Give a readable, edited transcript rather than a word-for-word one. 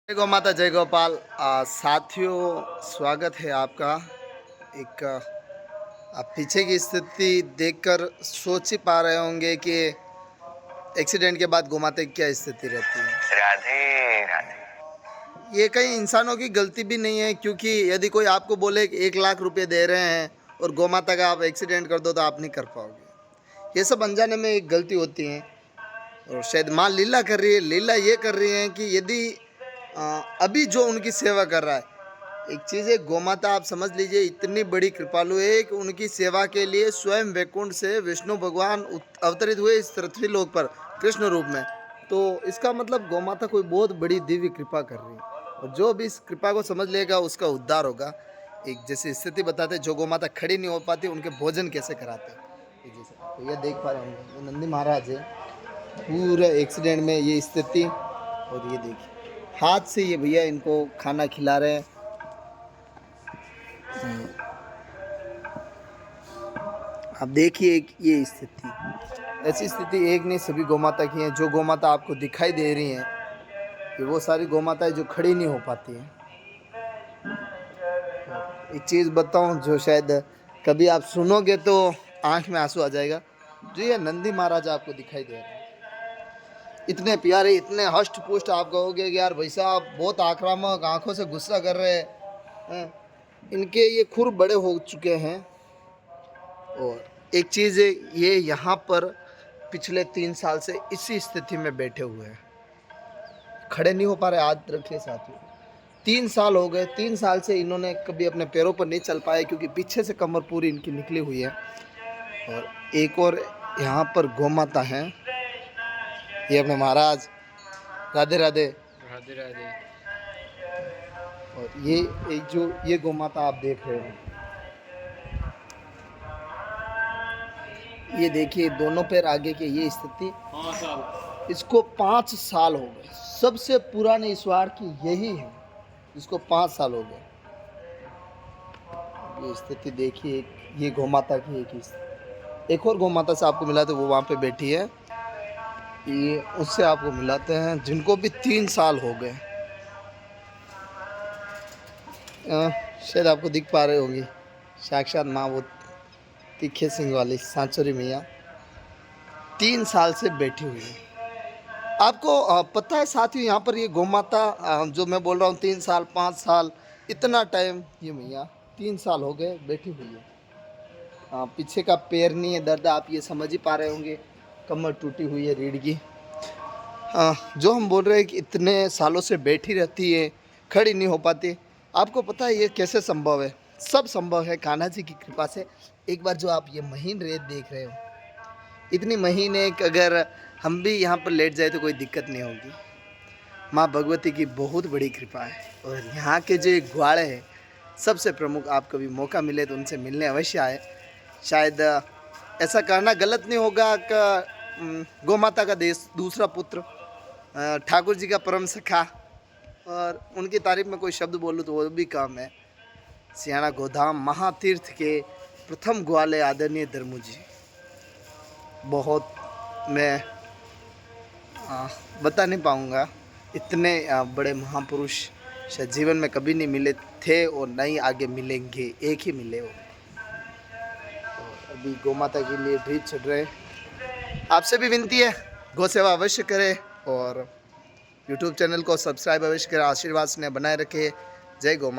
जय गौ माता जय गोपाल। साथियों, स्वागत है आपका। एक आप पीछे की स्थिति देखकर सोच ही पा रहे होंगे कि एक्सीडेंट के बाद गौ माता की क्या स्थिति रहती है। राधे राधे। ये कहीं इंसानों की गलती भी नहीं है, क्योंकि यदि कोई आपको बोले कि 1 लाख रुपए दे रहे हैं और गौ माता का आप एक्सीडेंट कर दो तो आप नहीं कर पाओगे। ये सब अनजाने में एक गलती होती है। और शायद माँ लीला कर रही है। लीला ये कर रही है कि यदि अभी जो उनकी सेवा कर रहा है, एक चीज़ है, गोमाता आप समझ लीजिए इतनी बड़ी कृपालु है कि उनकी सेवा के लिए स्वयं वैकुंठ से विष्णु भगवान अवतरित हुए इस पृथ्वी लोक पर कृष्ण रूप में। तो इसका मतलब गोमाता कोई बहुत बड़ी दिव्य कृपा कर रही है, और जो भी इस कृपा को समझ लेगा उसका उद्धार होगा। एक जैसी स्थिति बताते, जो गोमाता खड़ी नहीं हो पाती उनके भोजन कैसे कराते हैं। जैसे तो ये देख पा रहे होंगे, ये नंदी महाराज है पूरे एक्सीडेंट में ये स्थिति। और ये देखिए हाथ से ये भैया इनको खाना खिला रहे हैं। आप देखिए ये स्थिति, ऐसी स्थिति एक नहीं सभी गौमाता की है। जो गौमाता आपको दिखाई दे रही हैं, ये वो सारी गौमाताएं जो खड़ी नहीं हो पाती हैं। एक चीज़ बताऊं जो शायद कभी आप सुनोगे तो आंख में आंसू आ जाएगा। जो ये नंदी महाराज आपको दिखाई दे रहे हैं, इतने प्यारे, इतने हष्ट पुष्ट, आप कहोगे कि यार भाई साहब बहुत आक्रामक, आंखों से गुस्सा कर रहे हैं। इनके ये खुर बड़े हो चुके हैं। और एक चीज़ है, ये यहाँ पर पिछले 3 साल से इसी स्थिति में बैठे हुए हैं, खड़े नहीं हो पा रहे। आज रखिए साथियों, 3 साल हो गए। 3 साल से इन्होंने कभी अपने पैरों पर नहीं चल पाए, क्योंकि पीछे से कमर पूरी इनकी निकली हुई है। और एक और यहाँ पर गौमाता हैं, ये अपने महाराज। राधे राधे। राधे राधे। और ये एक जो ये गौमाता आप देख रहे हो, ये देखिए दोनों पैर आगे के, ये स्थिति। 5 साल इसको 5 साल हो गए। सबसे पुराने ईश्वर की यही है, इसको 5 साल हो गए। ये स्थिति देखिए, ये गौमाता की एक स्थिति। एक और गौमाता से आपको मिलाते, वो वहाँ पे बैठी है, ये उससे आपको मिलाते हैं जिनको भी 3 साल हो गए। शायद आपको दिख पा रहे होंगे, साक्षात माँ वो तीखे सिंह वाली सांचोरी मैया 3 साल से बैठी हुई है। आपको पता है साथियों, यहाँ पर ये गौमाता जो मैं बोल रहा हूँ 3 साल 5 साल, इतना टाइम, ये मैया 3 साल हो गए बैठी हुई है। पीछे का पैर नहीं है, दर्द आप ये समझ ही पा रहे होंगे, कमर टूटी हुई है रीढ़ की। जो हम बोल रहे हैं कि इतने सालों से बैठी रहती है, खड़ी नहीं हो पाती। आपको पता है ये कैसे संभव है? सब संभव है कान्हा जी की कृपा से। एक बार जो आप ये महीन रेत देख रहे हो, इतनी महीन है कि अगर हम भी यहाँ पर लेट जाए तो कोई दिक्कत नहीं होगी। माँ भगवती की बहुत बड़ी कृपा है। और यहाँ के जो ग्वाड़े हैं, सबसे प्रमुख, आप कभी मौका मिले तो उनसे मिलने अवश्य आए। शायद ऐसा कहना गलत नहीं होगा कि गौ माता का देश दूसरा पुत्र, ठाकुर जी का परम सखा, और उनकी तारीफ में कोई शब्द बोलूँ तो वो भी कम है। सियाणा गोधाम महातीर्थ के प्रथम ग्वाले आदरणीय धर्मू जी, बहुत मैं बता नहीं पाऊँगा, इतने बड़े महापुरुष शायद जीवन में कभी नहीं मिले थे और न ही आगे मिलेंगे, एक ही मिले हो। और अभी गौ माता के लिए ड्रीप चढ़ रहे। आपसे भी विनती है, गौ सेवा अवश्य करें और यूट्यूब चैनल को सब्सक्राइब अवश्य करें। आशीर्वाद स्नेह बनाए रखें। जय गौ माता।